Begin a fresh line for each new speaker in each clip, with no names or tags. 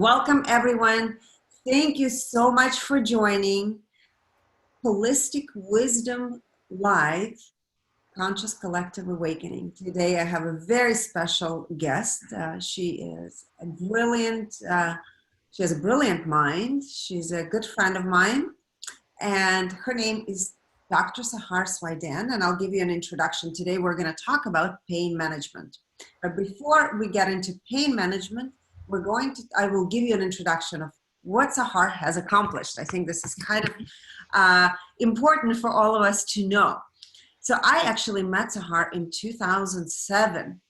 Welcome, everyone. Thank you so much for joining Holistic Wisdom Live, Conscious Collective Awakening. Today, I have a very special guest. She has a brilliant mind. She's a good friend of mine, and her name is Dr. Sahar Swidan, and I'll give you an introduction. Today, we're going to talk about pain management. But before we get into pain management, I will give you an introduction of what Sahar has accomplished. I think this is kind of important for all of us to know. So I actually met Sahar in 2007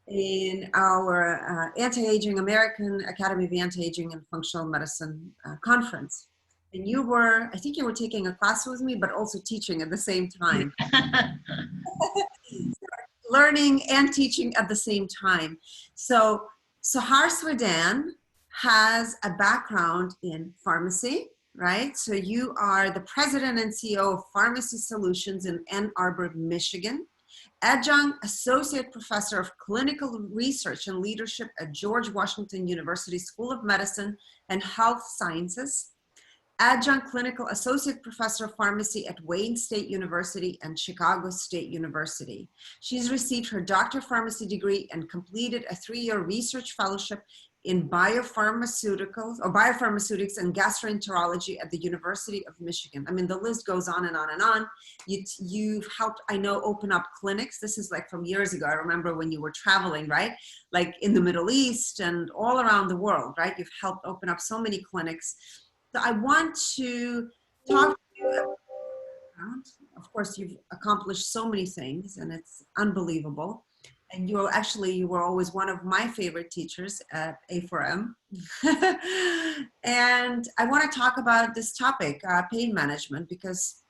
in our Anti-Aging, American Academy of Anti-Aging and Functional Medicine conference. And I think you were taking a class with me, but also teaching at the same time. Learning and teaching at the same time. So Sahar Swidan has a background in pharmacy, right? So you are the president and CEO of Pharmacy Solutions in Ann Arbor, Michigan, Adjunct Associate Professor of Clinical Research and Leadership at George Washington University School of Medicine and Health Sciences, Adjunct Clinical Associate Professor of Pharmacy at Wayne State University and Chicago State University. She's received her Doctor of Pharmacy degree and completed a 3-year research fellowship in biopharmaceutics and gastroenterology at the University of Michigan. I mean, the list goes on and on and on. You've helped, I know, open up clinics. This is like from years ago. I remember when you were traveling, right? Like in the Middle East and all around the world, right? You've helped open up so many clinics. So I want to talk to you about, of course, you've accomplished so many things and it's unbelievable. And you were always one of my favorite teachers at FAARFM. And I want to talk about this topic, pain management, because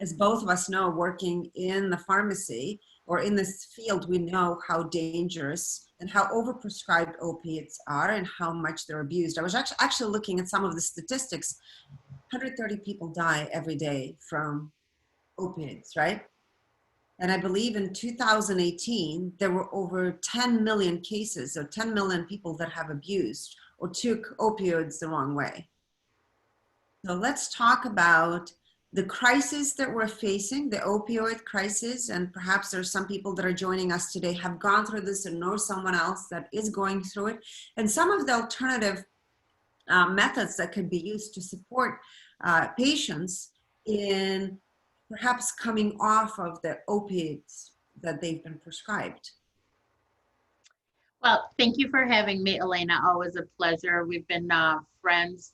as both of us know, working in the pharmacy or in this field, we know how dangerous and how overprescribed opiates are and how much they're abused. I was actually looking at some of the statistics. 130 people die every day from opiates, right? And I believe in 2018, there were over 10 million cases, or 10 million people that have abused or took opioids the wrong way. So let's talk about the crisis that we're facing, the opioid crisis, and perhaps there's some people that are joining us today have gone through this and know someone else that is going through it, and some of the alternative methods that could be used to support patients in perhaps coming off of the opiates that they've been prescribed.
Well, thank you for having me, Elena. Always a pleasure. We've been friends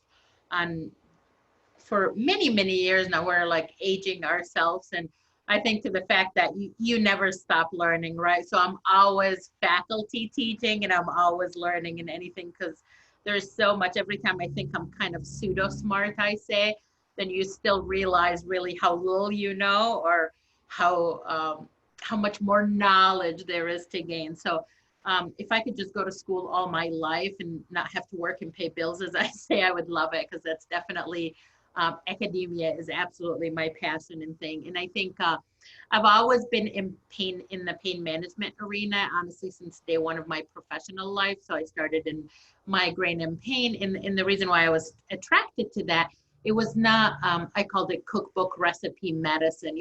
for many, many years now. We're like aging ourselves. And I think to the fact that you never stop learning, right? So I'm always faculty teaching and I'm always learning in anything because there's so much. Every time I think I'm kind of pseudo smart, I say, then you still realize really how little you know or how much more knowledge there is to gain. So if I could just go to school all my life and not have to work and pay bills, as I say, I would love it, because that's definitely, academia is absolutely my passion and thing. And I think I've always been in the pain management arena, honestly, since day one of my professional life. So I started in migraine and pain. And the reason why I was attracted to that, it was not, I called it cookbook recipe medicine,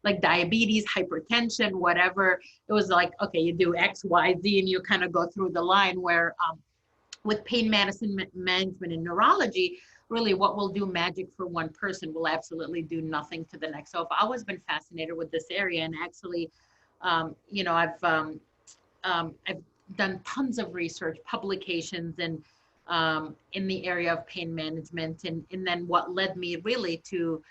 like diabetes, hypertension, whatever. It was like, okay, you do X, Y, Z, and you kind of go through the line where with pain medicine management and neurology, really what will do magic for one person will absolutely do nothing to the next. So I've always been fascinated with this area. And actually, I've done tons of research, publications, and in the area of pain management. And then what led me really to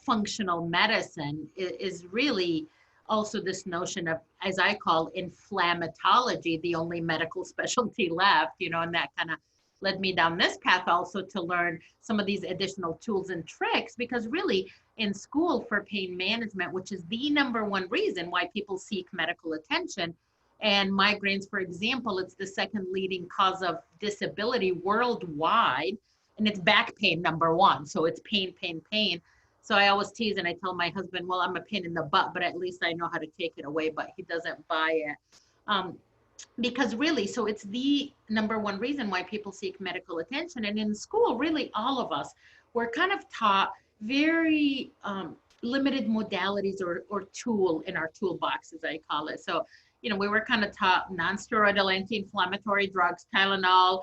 functional medicine is really also this notion of, as I call, inflammatology, the only medical specialty left, and that kind of led me down this path also to learn some of these additional tools and tricks, because really in school for pain management, which is the #1 reason why people seek medical attention, and migraines, for example, it's the second leading cause of disability worldwide, and it's back pain #1. So it's pain, pain, pain. So I always tease and I tell my husband, well, I'm a pain in the butt, but at least I know how to take it away, but he doesn't buy it. because really, so it's the number one reason why people seek medical attention. And in school, really all of us were kind of taught very limited modalities or tool in our toolbox, as I call it. So, we were kind of taught non-steroidal anti-inflammatory drugs, Tylenol,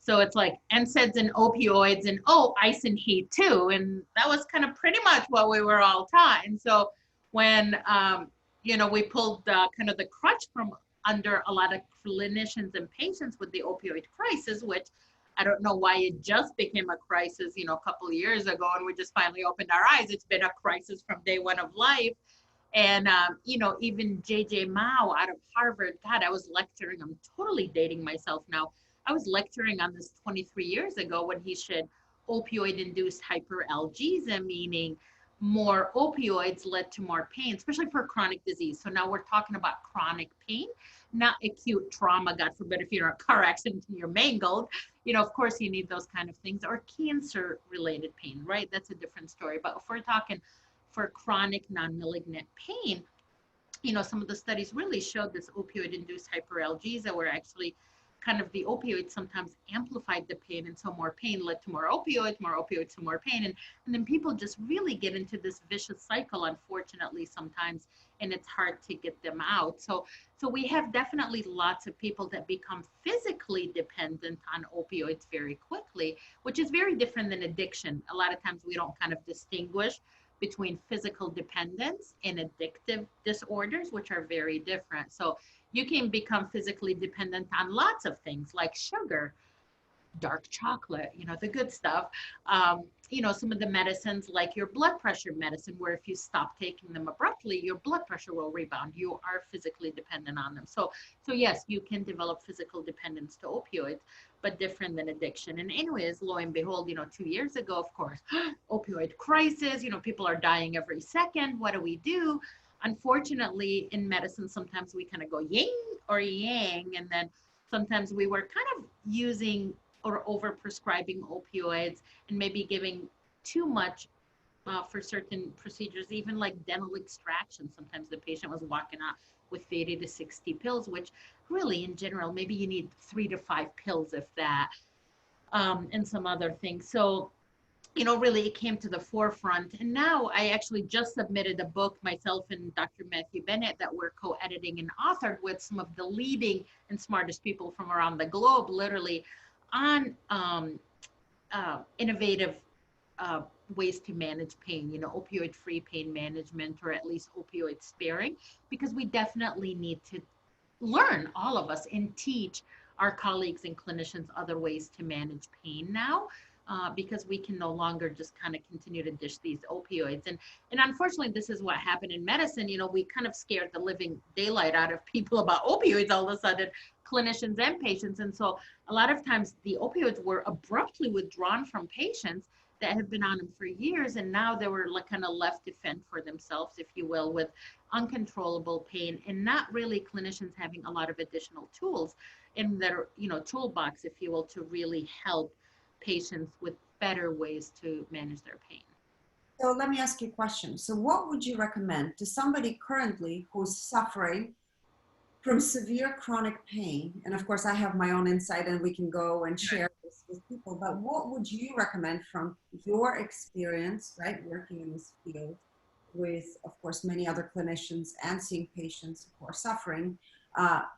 so it's like NSAIDs and opioids and, oh, ice and heat too. And that was kind of pretty much what we were all taught. And so when, we pulled kind of the crutch from under a lot of clinicians and patients with the opioid crisis, which I don't know why it just became a crisis, a couple of years ago, and we just finally opened our eyes. It's been a crisis from day one of life. And, even J.J. Mao out of Harvard, God, I was lecturing, I'm totally dating myself now. I was lecturing on this 23 years ago when he said opioid-induced hyperalgesia, meaning more opioids led to more pain, especially for chronic disease. So now we're talking about chronic pain, not acute trauma, God forbid, if you're in a car accident and you're mangled, of course you need those kind of things, or cancer related pain, right? That's a different story. But if we're talking for chronic non-malignant pain, some of the studies really showed this opioid-induced hyperalgesia, where actually kind of the opioids sometimes amplified the pain, and so more pain led to more opioids to more pain, and then people just really get into this vicious cycle, unfortunately, sometimes, and it's hard to get them out. So we have definitely lots of people that become physically dependent on opioids very quickly, which is very different than addiction. A lot of times we don't kind of distinguish between physical dependence and addictive disorders, which are very different. So you can become physically dependent on lots of things like sugar, dark chocolate, the good stuff. Some of the medicines like your blood pressure medicine, where if you stop taking them abruptly, your blood pressure will rebound. You are physically dependent on them. So yes, you can develop physical dependence to opioids, but different than addiction. And anyways, lo and behold, 2 years ago, of course, opioid crisis, people are dying every second. What do we do? Unfortunately, in medicine, sometimes we kind of go yin or yang, and then sometimes we were kind of using or over prescribing opioids and maybe giving too much for certain procedures, even like dental extraction. Sometimes the patient was walking out with 50 to 60 pills, which really in general, maybe you need 3 to 5 pills if that, and some other things. So, really it came to the forefront. And now I actually just submitted a book, myself and Dr. Matthew Bennett, that we're co-editing and authored with some of the leading and smartest people from around the globe, literally, on innovative ways to manage pain, opioid-free pain management, or at least opioid sparing, because we definitely need to learn, all of us, and teach our colleagues and clinicians other ways to manage pain now. Because we can no longer just kind of continue to dish these opioids. And unfortunately, this is what happened in medicine. We kind of scared the living daylight out of people about opioids all of a sudden, clinicians and patients. And so a lot of times the opioids were abruptly withdrawn from patients that have been on them for years. And now they were like kind of left to fend for themselves, if you will, with uncontrollable pain, and not really clinicians having a lot of additional tools in their, toolbox, if you will, to really help patients with better ways to manage their pain.
So let me ask you a question. So what would you recommend to somebody currently who's suffering from severe chronic pain? And of course, I have my own insight and we can go and share this with people, but what would you recommend from your experience, right, working in this field with, of course, many other clinicians and seeing patients who are suffering,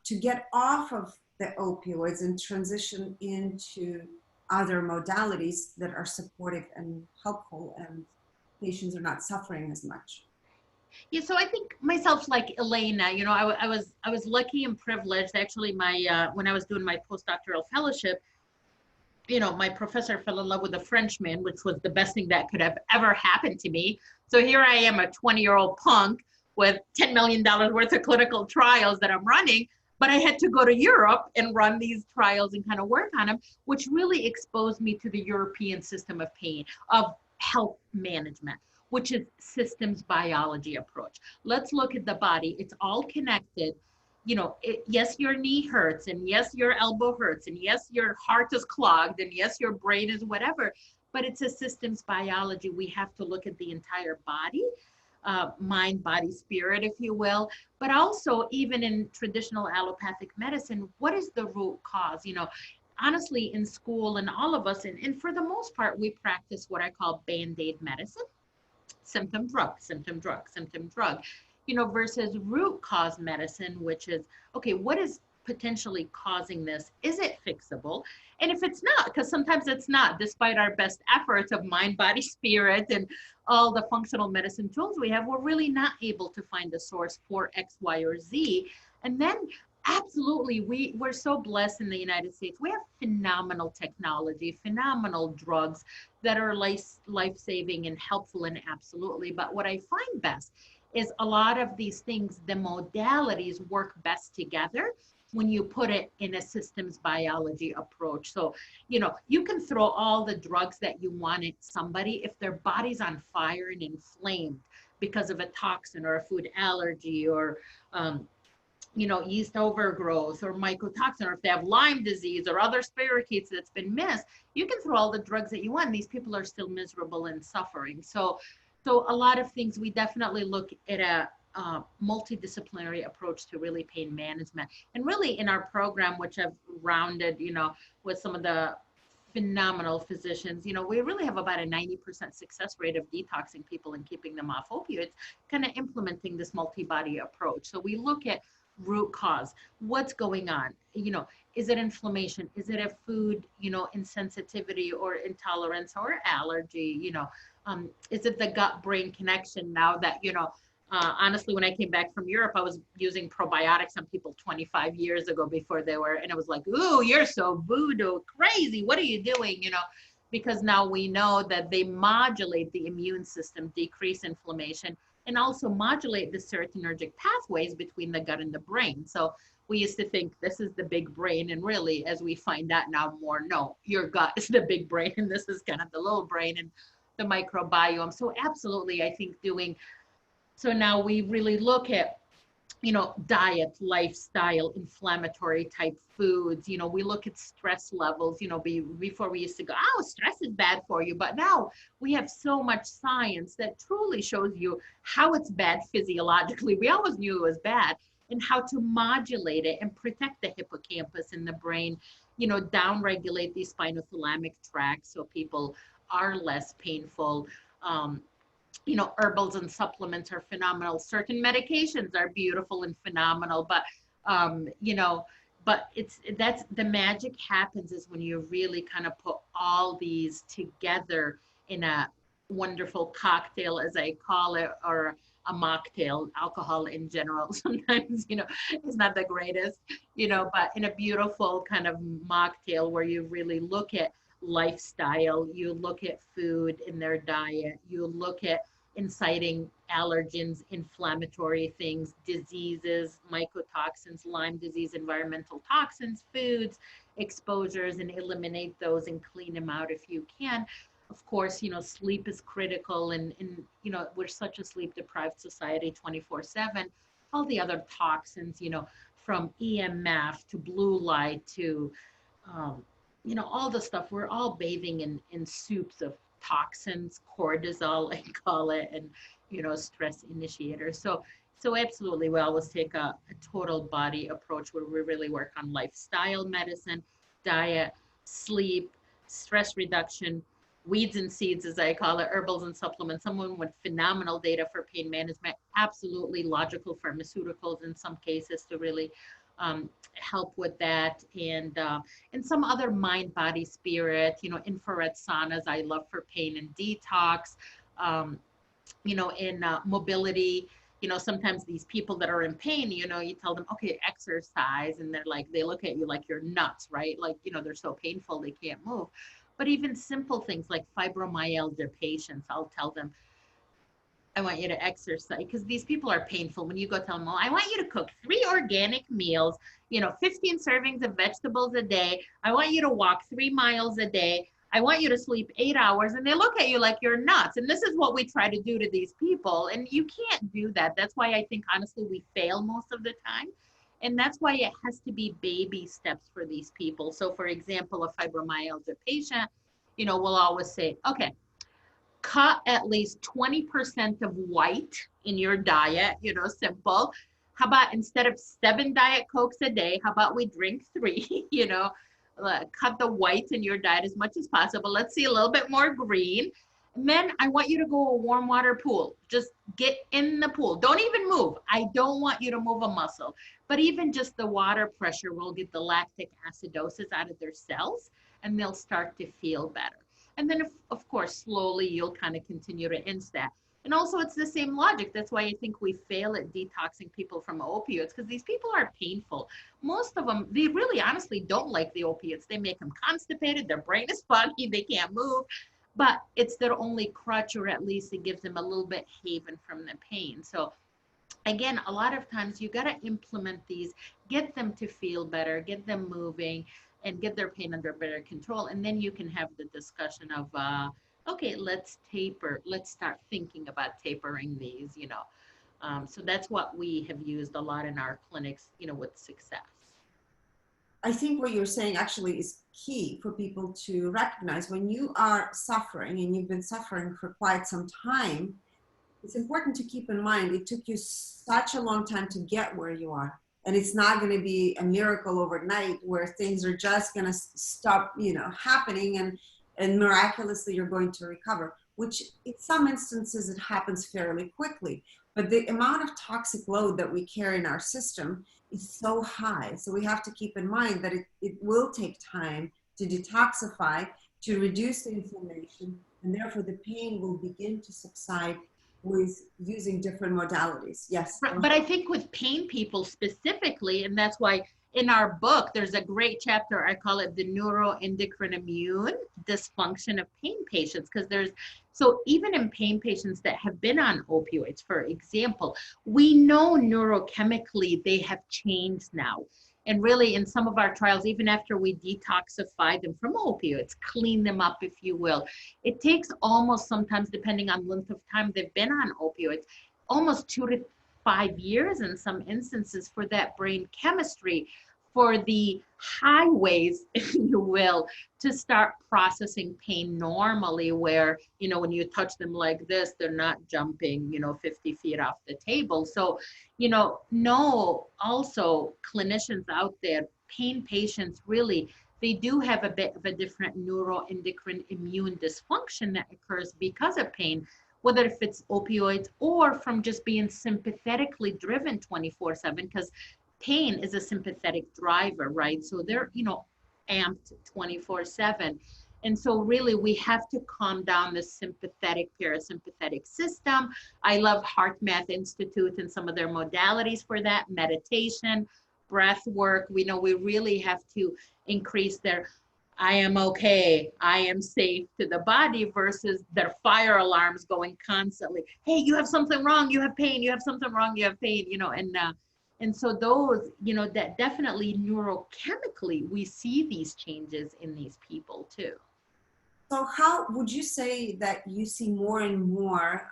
to get off of the opioids and transition into other modalities that are supportive and helpful, and patients are not suffering as much?
Yeah, so I think myself, like Elena, I was lucky and privileged. Actually, my when I was doing my postdoctoral fellowship, my professor fell in love with a Frenchman, which was the best thing that could have ever happened to me. So here I am, a 20-year-old punk with $10 million worth of clinical trials that I'm running. But I had to go to Europe and run these trials and kind of work on them, which really exposed me to the European system of pain, of health management, which is systems biology approach. Let's look at the body. It's all connected. Yes, your knee hurts, and yes, your elbow hurts, and yes, your heart is clogged, and yes, your brain is whatever, but it's a systems biology. We have to look at the entire body mind, body, spirit, if you will. But also, even in traditional allopathic medicine, what is the root cause? You know, honestly, in school and all of us, and for the most part, we practice what I call Band-Aid medicine: symptom, drug, symptom, drug, symptom, drug, you know, versus root cause medicine, which is, okay, what is potentially causing this? Is it fixable? And if it's not, because sometimes it's not, despite our best efforts of mind, body, spirit, and all the functional medicine tools we have, we're really not able to find the source for X, Y, or Z. And then absolutely, we're so blessed in the United States. We have phenomenal technology, phenomenal drugs that are life-saving and helpful, and absolutely. But what I find best is a lot of these things, the modalities work best together when you put it in a systems biology approach. So, you know, you can throw all the drugs that you want at somebody if their body's on fire and inflamed because of a toxin or a food allergy, or you know, yeast overgrowth or mycotoxin, or if they have Lyme disease or other spirochetes that's been missed, you can throw all the drugs that you want. These people are still miserable and suffering. So a lot of things, we definitely look at a multidisciplinary approach to really pain management. And really in our program, which I've rounded, you know, with some of the phenomenal physicians, you know, we really have about a 90% success rate of detoxing people and keeping them off opioids, kind of implementing this multi-body approach. So we look at root cause, what's going on, you know, is it inflammation, is it a food, you know, insensitivity or intolerance or allergy, you know, is it the gut brain connection? Now that, you know, honestly, when I came back from Europe, I was using probiotics on people 25 years ago before they were, and it was like, ooh, you're so voodoo crazy, what are you doing, you know? Because now we know that they modulate the immune system, decrease inflammation, and also modulate the serotonergic pathways between the gut and the brain. So we used to think this is the big brain, and really, as we find out now more, no, your gut is the big brain, and this is kind of the little brain and the microbiome. So absolutely, I think so now we really look at, you know, diet, lifestyle, inflammatory type foods. You know, we look at stress levels. You know, before we used to go, oh, stress is bad for you. But now we have so much science that truly shows you how it's bad physiologically. We always knew it was bad, and how to modulate it and protect the hippocampus in the brain, you know, downregulate these spinothalamic tracts so people are less painful. You know, herbals and supplements are phenomenal. Certain medications are beautiful and phenomenal, but you know, but that's the magic happens is when you really kind of put all these together in a wonderful cocktail, as I call it, or a mocktail. Alcohol in general sometimes, you know, is not the greatest, you know, but in a beautiful kind of mocktail where you really look at lifestyle, you look at food in their diet, you look at inciting allergens, inflammatory things, diseases, mycotoxins, Lyme disease, environmental toxins, foods, exposures, and eliminate those and clean them out if you can. Of course, you know, sleep is critical, and you know, we're such a sleep deprived society 24/7. All the other toxins, you know, from EMF to blue light to you know, all the stuff, we're all bathing in soups of toxins, cortisol, I call it, and, you know, stress initiators. So absolutely, we always take a total body approach where we really work on lifestyle medicine, diet, sleep, stress reduction, weeds and seeds, as I call it, herbals and supplements. Someone with phenomenal data for pain management, absolutely logical pharmaceuticals in some cases to really help with that, and some other mind, body, spirit, you know, infrared saunas I love for pain and detox, you know, in mobility. You know, sometimes these people that are in pain, you know, you tell them, okay, exercise, and they're like, they look at you like you're nuts, right? Like, you know, they're so painful, they can't move. But even simple things like fibromyalgia patients, I'll tell them, I want you to exercise, because these people are painful. When you go tell them, well, I want you to cook 3 organic meals, you know, 15 servings of vegetables a day. I want you to walk 3 miles a day. I want you to sleep 8 hours. And they look at you like you're nuts. And this is what we try to do to these people. And you can't do that. That's why I think, honestly, we fail most of the time. And that's why it has to be baby steps for these people. So for example, a fibromyalgia patient, you know, will always say, okay, cut at least 20% of white in your diet, simple. How about instead of 7 Diet Cokes a day, how about we drink 3, cut the white in your diet as much as possible. Let's see a little bit more green. And then I want you to go to a warm water pool. Just get in the pool. Don't even move. I don't want you to move a muscle, but even just the water pressure will get the lactic acidosis out of their cells and they'll start to feel better. And then, of course, slowly you'll kind of continue to inch that. And also it's the same logic. That's why I think we fail at detoxing people from opioids, because these people are painful. Most of them, they really honestly don't like the opiates. They make them constipated. Their brain is foggy. They can't move. But it's their only crutch, or at least it gives them a little bit haven from the pain. So again, a lot of times you got to implement these, get them to feel better, get them moving, and get their pain under better control. And then you can have the discussion of, okay, let's taper. Let's start thinking about tapering these, So that's what we have used a lot in our clinics, with success.
I think what you're saying actually is key for people to recognize. When you are suffering and you've been suffering for quite some time, it's important to keep in mind it took you such a long time to get where you are. And it's not going to be a miracle overnight where things are just going to stop, happening and miraculously you're going to recover, which in some instances it happens fairly quickly. But the amount of toxic load that we carry in our system is so high. So we have to keep in mind that it will take time to detoxify, to reduce the inflammation, and therefore the pain will begin to subside with using different modalities. Yes.
But I think with pain people specifically, and that's why in our book, there's a great chapter, I call it the Neuro, endocrine, immune dysfunction of pain patients, because so even in pain patients that have been on opioids, for example, we know neurochemically they have changed now. And really in some of our trials, even after we detoxify them from opioids, clean them up, if you will, it takes almost sometimes, depending on length of time they've been on opioids, almost 2 to 5 years in some instances for that brain chemistry, for the highways, if you will, to start processing pain normally, where, when you touch them like this, they're not jumping, 50 feet off the table. So, also clinicians out there, pain patients really, they do have a bit of a different neuroendocrine immune dysfunction that occurs because of pain, whether if it's opioids or from just being sympathetically driven 24/7, because pain is a sympathetic driver, right? So they're, amped 24/7. And so really we have to calm down the sympathetic parasympathetic system. I love HeartMath Institute and some of their modalities for that, meditation, breath work. We know we really have to increase their I am okay, I am safe to the body, versus their fire alarms going constantly. Hey, you have something wrong, you have pain, you have something wrong, you have pain, and so those, that definitely neurochemically, we see these changes in these people too.
So how would you say that you see more and more,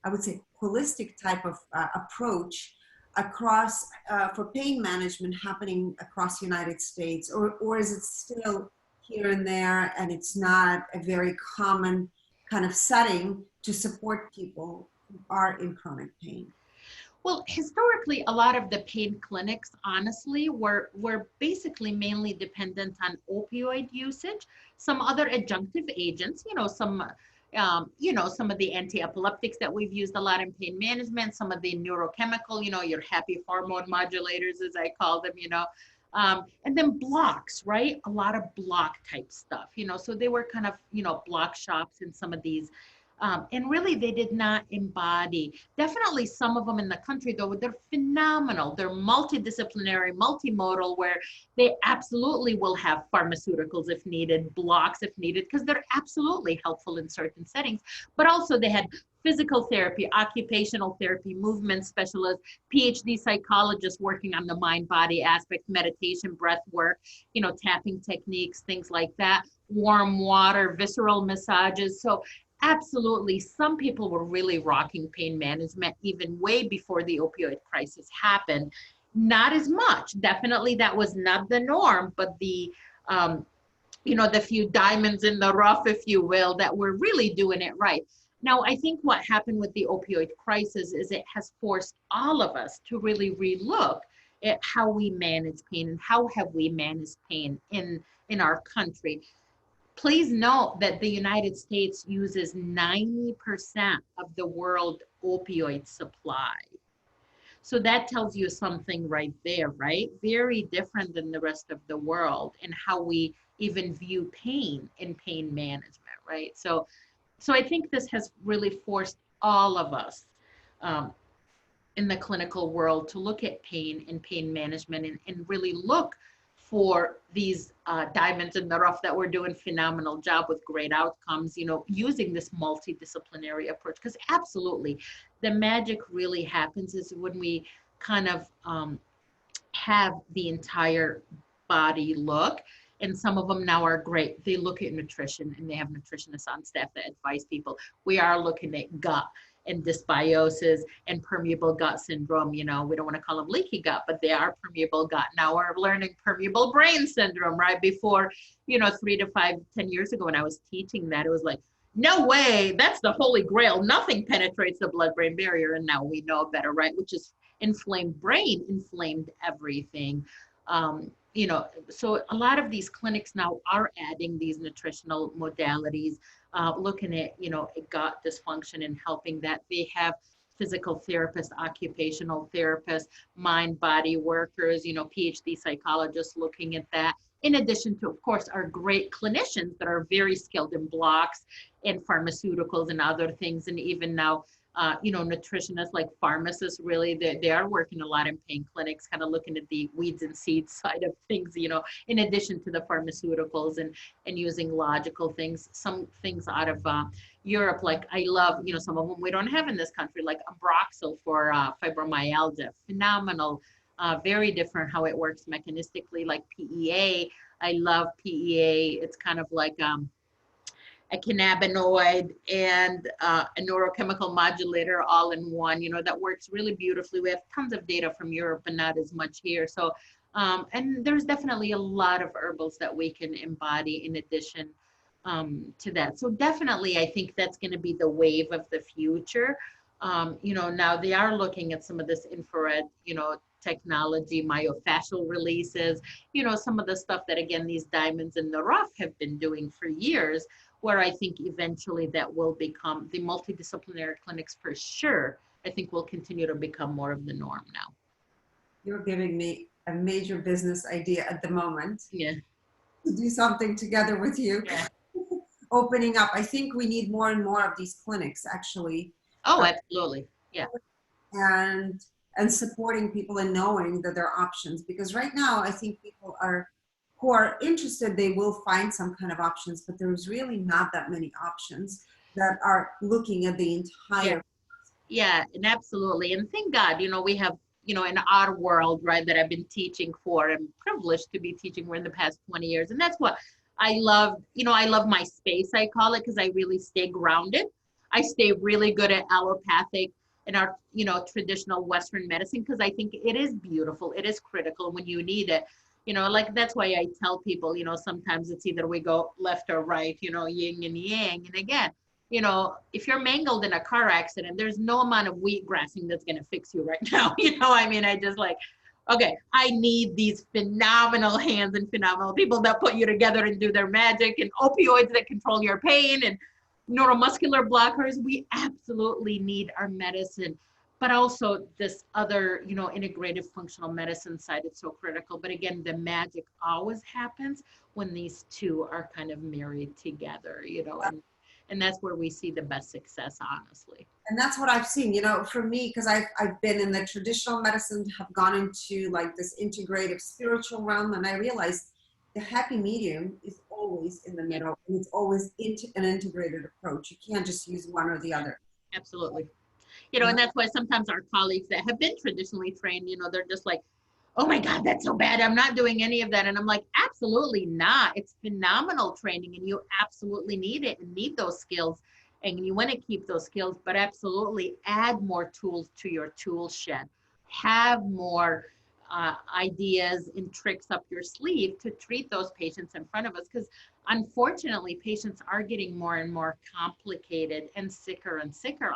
I would say, holistic type of approach across, for pain management happening across the United States, or is it still here and there and it's not a very common kind of setting to support people who are in chronic pain?
Well, historically, a lot of the pain clinics, honestly, were basically mainly dependent on opioid usage, some other adjunctive agents, some of the anti-epileptics that we've used a lot in pain management, some of the neurochemical, your happy hormone modulators, as I call them, and then blocks, right? A lot of block type stuff, so they were kind of, block shops in some of these. And really, they did not embody, definitely some of them in the country, though, they're phenomenal. They're multidisciplinary, multimodal, where they absolutely will have pharmaceuticals if needed, blocks if needed, because they're absolutely helpful in certain settings. But also they had physical therapy, occupational therapy, movement specialists, PhD psychologists working on the mind-body aspect, meditation, breath work, tapping techniques, things like that, warm water, visceral massages. So absolutely, some people were really rocking pain management even way before the opioid crisis happened. Not as much. Definitely that was not the norm, but the you know, the few diamonds in the rough, if you will, that were really doing it right. Now, I think what happened with the opioid crisis is it has forced all of us to really relook at how we manage pain and how have we managed pain in our country. Please note that the United States uses 90% of the world opioid supply. So that tells you something right there, right? Very different than the rest of the world and how we even view pain and pain management, right? So I think this has really forced all of us um, in the clinical world to look at pain and pain management and really look for these diamonds in the rough that we're doing phenomenal job with great outcomes, you know, using this multidisciplinary approach. Because absolutely, the magic really happens is when we kind of have the entire body look. And some of them now are great. They look at nutrition and they have nutritionists on staff that advise people. We are looking at gut and dysbiosis and permeable gut syndrome. You know, we don't want to call them leaky gut, but they are permeable gut. Now we're learning permeable brain syndrome, right? Before, you know, 3 to 5, 10 years ago when I was teaching that, it was like, no way, that's the holy grail. Nothing penetrates the blood-brain barrier. And now we know better, right? Which is inflamed brain, inflamed everything. You know, so a lot of these clinics now are adding these nutritional modalities, looking at, you know, gut dysfunction and helping that. They have physical therapists, occupational therapists, mind body workers, you know, PhD psychologists looking at that. In addition to, of course, our great clinicians that are very skilled in blocks and pharmaceuticals and other things. And even now, you know, nutritionists like pharmacists, really, they are working a lot in pain clinics, kind of looking at the weeds and seeds side of things, you know, in addition to the pharmaceuticals and using logical things. Some things out of Europe, like I love, you know, some of them we don't have in this country, like Broxil for fibromyalgia, phenomenal, very different how it works mechanistically, like PEA. I love PEA. It's kind of like, a cannabinoid and a neurochemical modulator all in one, you know, that works really beautifully. We have tons of data from Europe and not as much here. So, and there's definitely a lot of herbals that we can embody in addition to that. So definitely, I think that's going to be the wave of the future. You know, now they are looking at some of this infrared, you know, technology, myofascial releases, you know, some of the stuff that, again, these diamonds in the rough have been doing for years, where I think eventually that will become the multidisciplinary clinics for sure. I think will continue to become more of the norm now.
You're giving me a major business idea at the moment.
Yeah.
To do something together with you.
Yeah.
Opening up. I think we need more and more of these clinics, actually.
Oh, absolutely. Yeah.
And supporting people and knowing that there are options, because right now I think people who are interested, they will find some kind of options, but there's really not that many options that are looking at the entire.
Yeah, and absolutely. And thank God, you know, we have, you know, in our world, right, that I've been teaching for and privileged to be teaching for in the past 20 years. And that's what I love, you know, I love my space, I call it, because I really stay grounded. I stay really good at allopathic and our, you know, traditional Western medicine, because I think it is beautiful. It is critical when you need it. You know, like that's why I tell people, you know, sometimes it's either we go left or right, you know, yin and yang. And again, you know, if you're mangled in a car accident, there's no amount of wheat grassing that's going to fix you right now. You know, I mean, I just like, okay, I need these phenomenal hands and phenomenal people that put you together and do their magic, and opioids that control your pain and neuromuscular blockers. We absolutely need our medicine, but also this other, you know, integrative functional medicine side is so critical. But again, the magic always happens when these two are kind of married together, you know, and that's where we see the best success, honestly.
And that's what I've seen, you know, for me, because I've been in the traditional medicine, have gone into like this integrative spiritual realm, and I realized the happy medium is always in the middle, and it's always an integrated approach. You can't just use one or the other.
Absolutely. You know, and that's why sometimes our colleagues that have been traditionally trained, you know, they're just like, oh my God, that's so bad. I'm not doing any of that. And I'm like, absolutely not. It's phenomenal training, and you absolutely need it and need those skills. And you want to keep those skills, but absolutely add more tools to your tool shed. Have more ideas and tricks up your sleeve to treat those patients in front of us. Because unfortunately, patients are getting more and more complicated and sicker,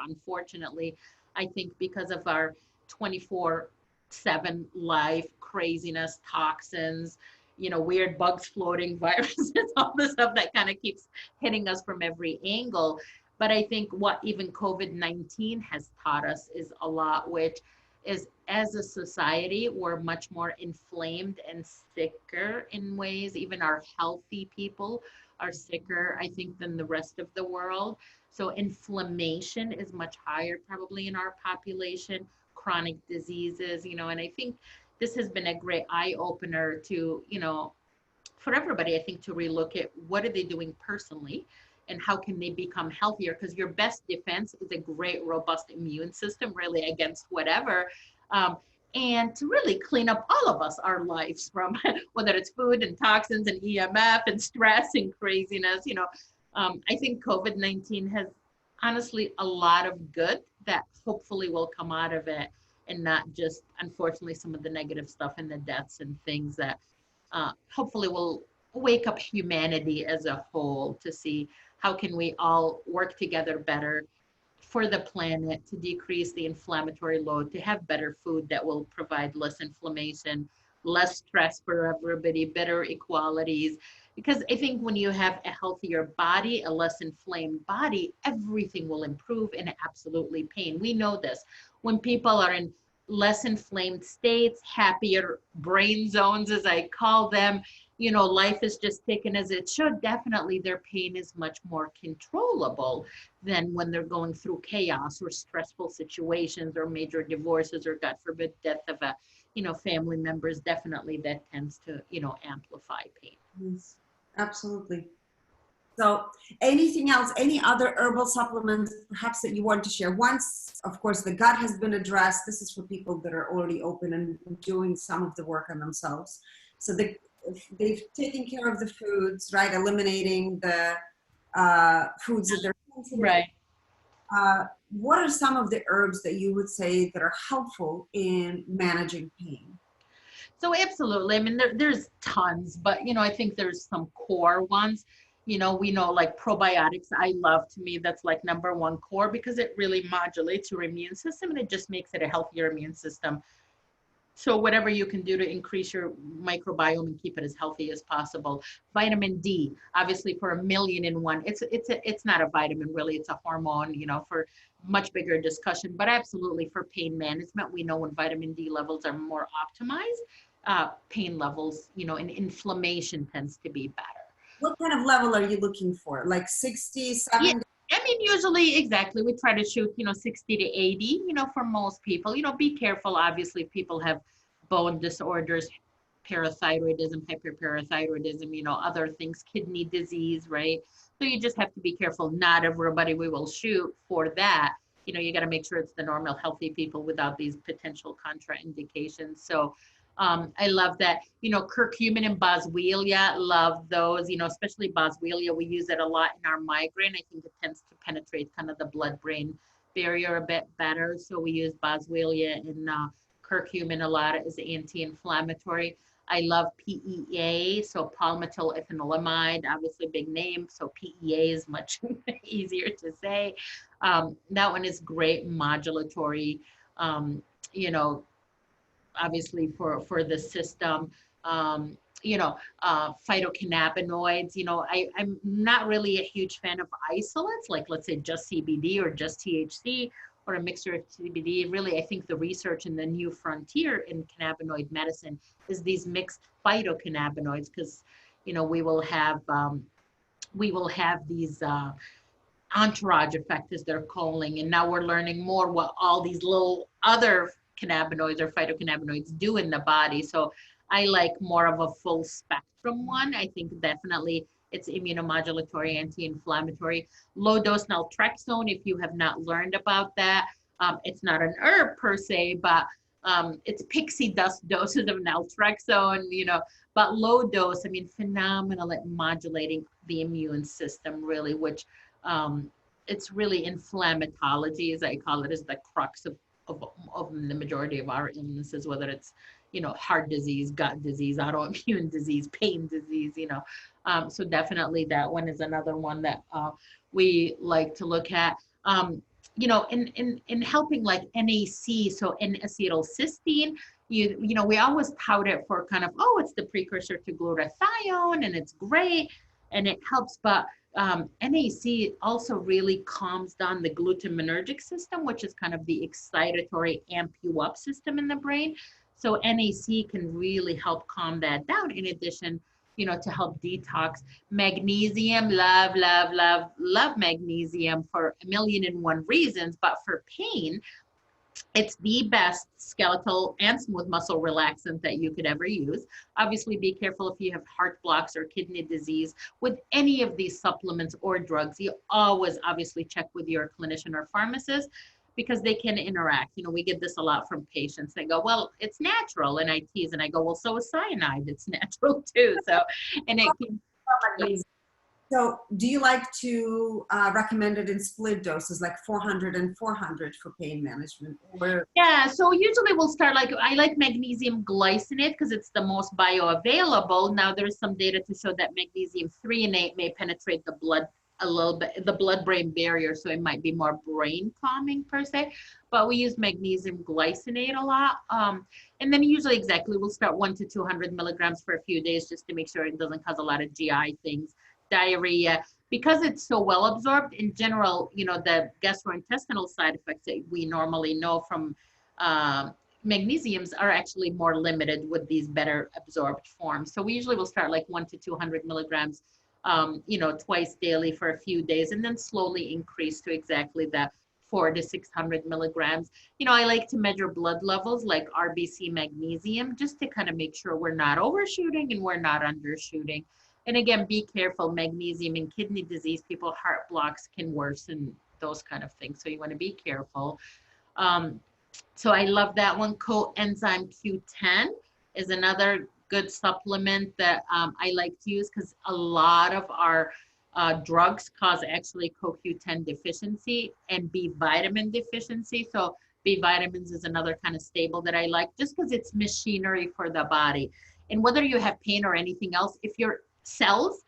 unfortunately, I think because of our 24/7 life, craziness, toxins, weird bugs floating, viruses, all the stuff that kind of keeps hitting us from every angle. But I think what even COVID-19 has taught us is a lot, which is as a society, we're much more inflamed and sicker in ways. Even our healthy people are sicker, I think, than the rest of the world. So inflammation is much higher probably in our population, chronic diseases, and I think this has been a great eye opener to, for everybody, I think, to relook at what are they doing personally and how can they become healthier, because your best defense is a great robust immune system really against whatever, um, and to really clean up all of us our lives from whether it's food and toxins and EMF and stress and craziness. I think COVID-19 has honestly a lot of good that hopefully will come out of it, and not just unfortunately some of the negative stuff and the deaths and things that hopefully will wake up humanity as a whole to see how can we all work together better for the planet to decrease the inflammatory load, to have better food that will provide less inflammation, less stress for everybody, better equalities. Because I think when you have a healthier body, a less inflamed body, everything will improve, and absolutely pain. We know this. When people are in less inflamed states, happier brain zones, as I call them, life is just taken as it should. Definitely their pain is much more controllable than when they're going through chaos or stressful situations or major divorces or, God forbid, death of a, family members. Definitely that tends to, amplify pain.
Yes, absolutely. So anything else, any other herbal supplements perhaps that you want to share? Once, of course, the gut has been addressed, this is for people that are already open and doing some of the work on themselves. So they've taken care of the foods, right? Eliminating the foods that they're sensitive.
Right.
What are some of the herbs that you would say that are helpful in managing pain?
So absolutely. I mean, there's tons, but I think there's some core ones. We know like probiotics. I love, to me, that's like number one core, because it really modulates your immune system and it just makes it a healthier immune system. So whatever you can do to increase your microbiome and keep it as healthy as possible. Vitamin D, obviously for 1,000,000 and one. It's not a vitamin really, it's a hormone, for much bigger discussion, but absolutely for pain management. We know when vitamin D levels are more optimized, pain levels, and inflammation tends to be better.
What kind of level are you looking for? Like 60,
Yeah,
70?
I mean, usually, exactly, we try to shoot, 60 to 80, for most people. Be careful, obviously, if people have bone disorders, parathyroidism, hyperparathyroidism, other things, kidney disease, right? So you just have to be careful. Not everybody we will shoot for that. You got to make sure it's the normal, healthy people without these potential contraindications. So I love that. Curcumin and boswellia, love those, especially boswellia. We use it a lot in our migraine. I think it tends to penetrate kind of the blood-brain barrier a bit better. So we use boswellia and curcumin a lot as anti-inflammatory. I love PEA, so palmitoylethanolamide, obviously big name. So PEA is much easier to say. That one is great modulatory, you know, obviously for the system. Phytocannabinoids, I'm not really a huge fan of isolates, like let's say just CBD or just THC or a mixture of CBD. Really, I think the research in the new frontier in cannabinoid medicine is these mixed phytocannabinoids, because, we will have these entourage effect, as they're calling, and now we're learning more what all these little other cannabinoids or phytocannabinoids do in the body. So I like more of a full spectrum one. I think definitely it's immunomodulatory, anti-inflammatory. Low dose naltrexone, if you have not learned about that, it's not an herb per se, but it's pixie dust doses of naltrexone, but low dose, I mean, phenomenal at modulating the immune system, really, which it's really inflammatology, as I call it, is the crux of the majority of our illnesses, whether it's, heart disease, gut disease, autoimmune disease, pain disease, so definitely that one is another one that we like to look at. In helping like NAC, so N-acetylcysteine, we always tout it for kind of, oh, it's the precursor to glutathione and it's great and it helps, but NAC also really calms down the glutaminergic system, which is kind of the excitatory amp you up system in the brain. So NAC can really help calm that down, in addition, to help detox. Magnesium, love, love, love, love magnesium for 1,000,001 reasons, but for pain, it's the best skeletal and smooth muscle relaxant that you could ever use. Obviously, be careful if you have heart blocks or kidney disease. With any of these supplements or drugs, you always obviously check with your clinician or pharmacist, because they can interact. We get this a lot from patients. They go, well, it's natural, and I tease, and I go, well, so is cyanide. It's natural too. So, and it can.
So do you like to recommend it in split doses, like 400 and 400 for pain management?
Yeah, so usually we'll start, I like magnesium glycinate because it's the most bioavailable. Now there's some data to show that magnesium threonate may penetrate the blood a little bit, the blood-brain barrier, so it might be more brain calming per se, but we use magnesium glycinate a lot. And then usually we'll start 1 to 200 milligrams for a few days just to make sure it doesn't cause a lot of GI things. Diarrhea, because it's so well absorbed in general, the gastrointestinal side effects that we normally know from magnesiums are actually more limited with these better absorbed forms. So we usually will start like 1 to 200 milligrams, twice daily for a few days, and then slowly increase to exactly that 400 to 600 milligrams. I like to measure blood levels like RBC magnesium, just to kind of make sure we're not overshooting and we're not undershooting. And again, be careful, magnesium in kidney disease, people, heart blocks can worsen those kind of things. So you want to be careful. So I love that one. Coenzyme Q10 is another good supplement that I like to use, because a lot of our drugs cause actually CoQ10 deficiency and B vitamin deficiency. So B vitamins is another kind of staple that I like, just because it's machinery for the body. And whether you have pain or anything else, if your cells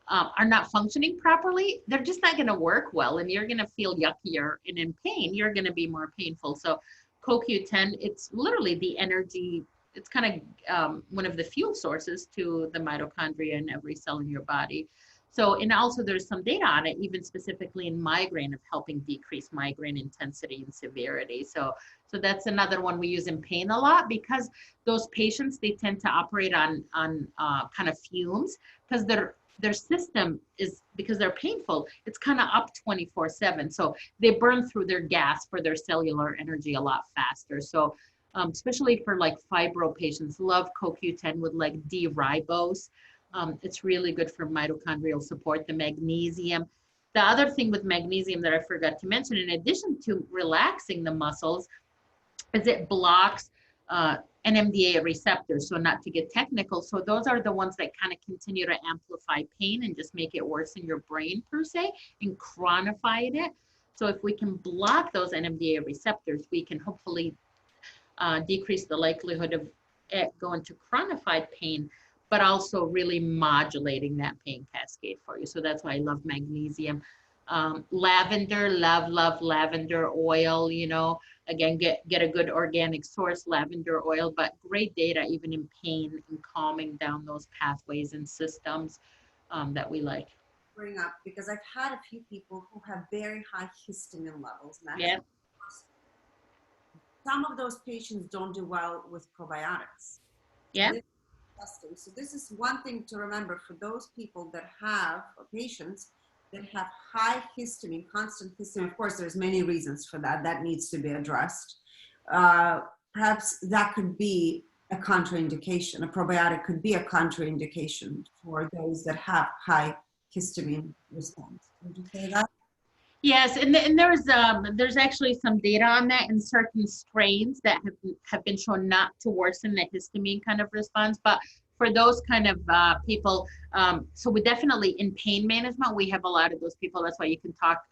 are not functioning properly, they're just not going to work well, and you're going to feel yuckier, and in pain, you're going to be more painful. So CoQ10, it's literally the energy, it's kind of one of the fuel sources to the mitochondria in every cell in your body. So, and also there's some data on it, even specifically in migraine, of helping decrease migraine intensity and severity. So that's another one we use in pain a lot, because those patients, they tend to operate on kind of fumes, because their system is, because they're painful, it's kind of up 24/7. So they burn through their gas for their cellular energy a lot faster. So especially for like fibro patients, love CoQ10 with like D-ribose. It's really good for mitochondrial support, the magnesium. The other thing with magnesium that I forgot to mention, in addition to relaxing the muscles, is it blocks NMDA receptors. So not to get technical, so those are the ones that kind of continue to amplify pain and just make it worse in your brain per se, and chronify it. So if we can block those NMDA receptors, we can hopefully decrease the likelihood of it going to chronified pain, but also really modulating that pain cascade for you. So that's why I love magnesium. Lavender, love lavender oil, again, get a good organic source lavender oil, but great data even in pain and calming down those pathways and systems that we like.
Bring up, because I've had a few people who have very high histamine levels.
Yeah.
Some of those patients don't do well with probiotics.
Yeah.
So this is one thing to remember for those people that have, or patients that have high histamine, constant histamine. Of course, there's many reasons for that. That needs to be addressed. Perhaps that could be a contraindication. A probiotic could be a contraindication for those that have high histamine response. Would you say that?
Yes, and there's actually some data on that in certain strains that have been shown not to worsen the histamine kind of response. But for those kind of people, so we definitely, in pain management, we have a lot of those people. That's why you can talk,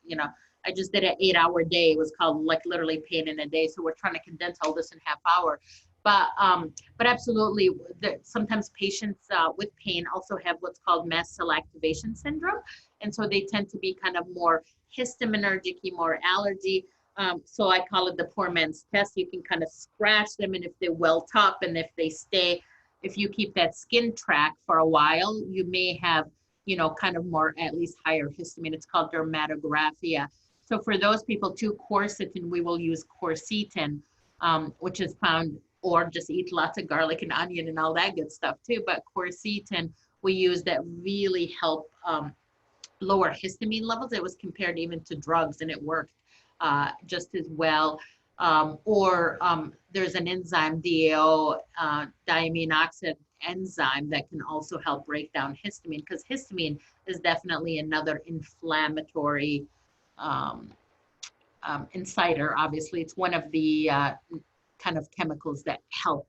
I just did an 8-hour day. It was called like literally pain in a day. So we're trying to condense all this in half hour. But absolutely, sometimes patients with pain also have what's called mast cell activation syndrome. And so they tend to be kind of more histaminergic, more allergy. So I call it the poor man's test. You can kind of scratch them, and if they welt up and if they stay, if you keep that skin track for a while, you may have, you know, kind of more, at least higher histamine. It's called dermatographia. So for those people too, quercetin, we will use quercetin, which is found, or just eat lots of garlic and onion and all that good stuff too. But quercetin, we use that really help lower histamine levels. It was compared even to drugs, and it worked just as well. There's an enzyme, DAO, diamine oxide enzyme, that can also help break down histamine, because histamine is definitely another inflammatory inciter. Obviously, it's one of the kind of chemicals that help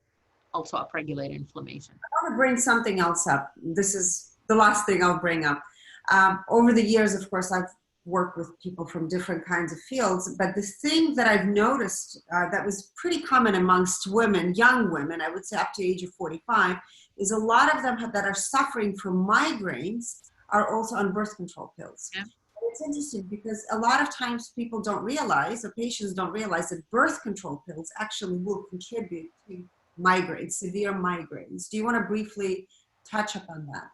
also upregulate inflammation.
I want to bring something else up. This is the last thing I'll bring up. Over the years, of course, I've worked with people from different kinds of fields, but the thing that I've noticed that was pretty common amongst women, young women, I would say up to the age of 45, is a lot of them that are suffering from migraines are also on birth control pills.
Yeah.
It's interesting because a lot of times people don't realize, or patients don't realize, that birth control pills actually will contribute to migraines, severe migraines. Do you want to briefly touch upon that?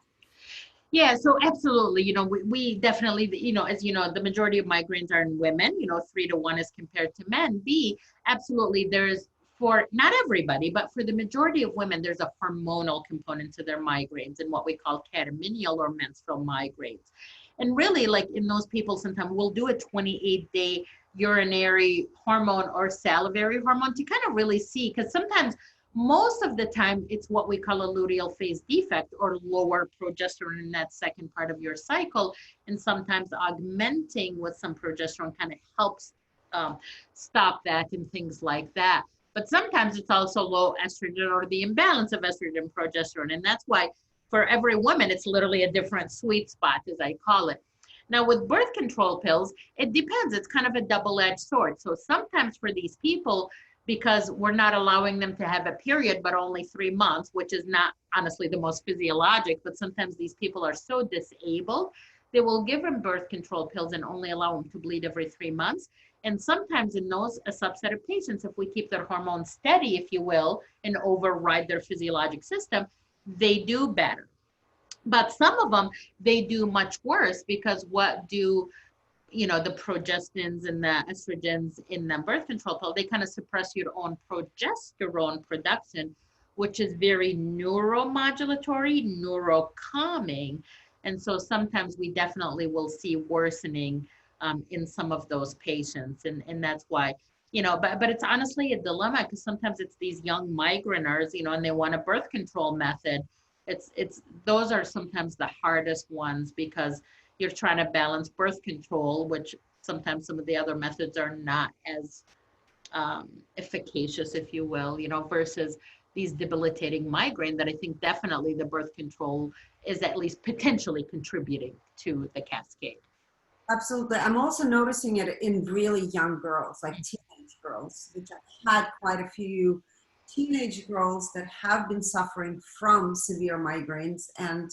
Yeah, so absolutely, you know, we definitely, you know, as you know, the majority of migraines are in women, you know, 3 to 1 as compared to men. B, absolutely, there's, for not everybody, but for the majority of women, there's a hormonal component to their migraines, and what we call catamenial or menstrual migraines. And really, like in those people, sometimes we'll do a 28-day urinary hormone or salivary hormone to kind of really see, because sometimes, most of the time, it's what we call a luteal phase defect, or lower progesterone in that second part of your cycle. And sometimes augmenting with some progesterone kind of helps stop that and things like that. But sometimes it's also low estrogen, or the imbalance of estrogen progesterone. And that's why for every woman, it's literally a different sweet spot, as I call it. Now with birth control pills, it depends. It's kind of a double-edged sword. So sometimes for these people, because we're not allowing them to have a period, but only 3 months, which is not honestly the most physiologic, but sometimes these people are so disabled, they will give them birth control pills and only allow them to bleed every 3 months. And sometimes in those, a subset of patients, if we keep their hormones steady, if you will, and override their physiologic system, they do better. But some of them, they do much worse, because what do, you know, the progestins and the estrogens in the birth control pill, they kind of suppress your own progesterone production, which is very neuromodulatory, neurocalming. And so sometimes we definitely will see worsening in some of those patients. And that's why, you know, but it's honestly a dilemma, because sometimes it's these young migraineurs, you know, and they want a birth control method. Those are sometimes the hardest ones, because you're trying to balance birth control, which sometimes some of the other methods are not as efficacious, if you will, you know, versus these debilitating migraine that I think definitely the birth control is at least potentially contributing to the cascade.
Absolutely. I'm also noticing it in really young girls, like teenage girls, which I've had quite a few teenage girls that have been suffering from severe migraines, and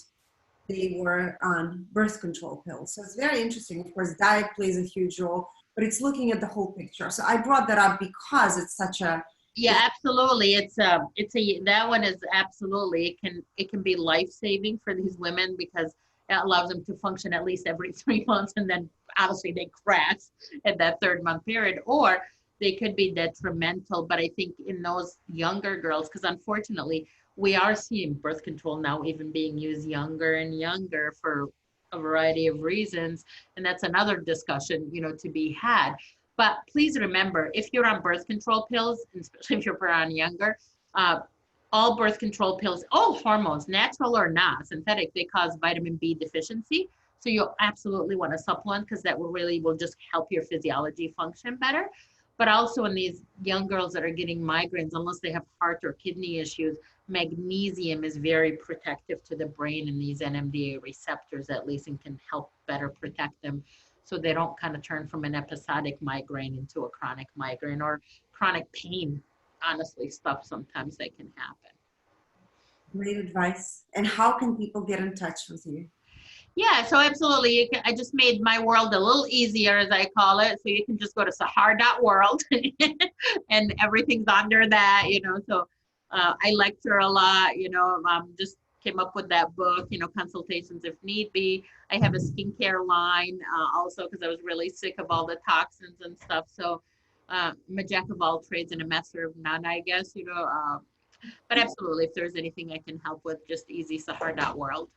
they were on birth control pills. So it's very interesting. Of course, diet plays a huge role, but it's looking at the whole picture. So I brought that up because it's such a...
Yeah, absolutely. That one is absolutely, it can be life-saving for these women, because it allows them to function at least every 3 months, and then obviously they crash at that 3rd month period, or they could be detrimental. But I think in those younger girls, because unfortunately, we are seeing birth control now even being used younger and younger for a variety of reasons. And that's another discussion, you know, to be had. But please remember, if you're on birth control pills, especially if you're on younger, all birth control pills, all hormones, natural or not, synthetic, they cause vitamin B deficiency. So you'll absolutely want to supplement, because that will just help your physiology function better. But also in these young girls that are getting migraines, unless they have heart or kidney issues, magnesium is very protective to the brain and these NMDA receptors, at least, and can help better protect them, so they don't kind of turn from an episodic migraine into a chronic migraine or chronic pain honestly stuff sometimes that can happen.
Great advice. And how can people get in touch with you?
Yeah, so absolutely. I just made my world a little easier, as I call it. So you can just go to sahar.world and everything's under that, you know. So I lecture a lot, you know, just came up with that book, you know, consultations if need be. I have a skincare line also because I was really sick of all the toxins and stuff. So I'm a jack of all trades and a master of none, I guess, you know. But absolutely, if there's anything I can help with, just easy sahar.world.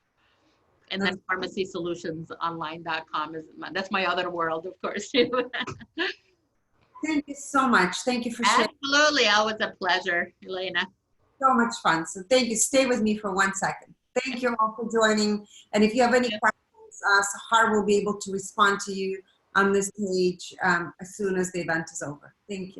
And then pharmacysolutionsonline.com that's my other world, of course, too.
Thank you so much. Thank you for sharing.
Absolutely. Always a pleasure, Elena.
So much fun. So thank you. Stay with me for 1 second. Thank you all for joining. And if you have any questions, Sahar will be able to respond to you on this page as soon as the event is over. Thank you.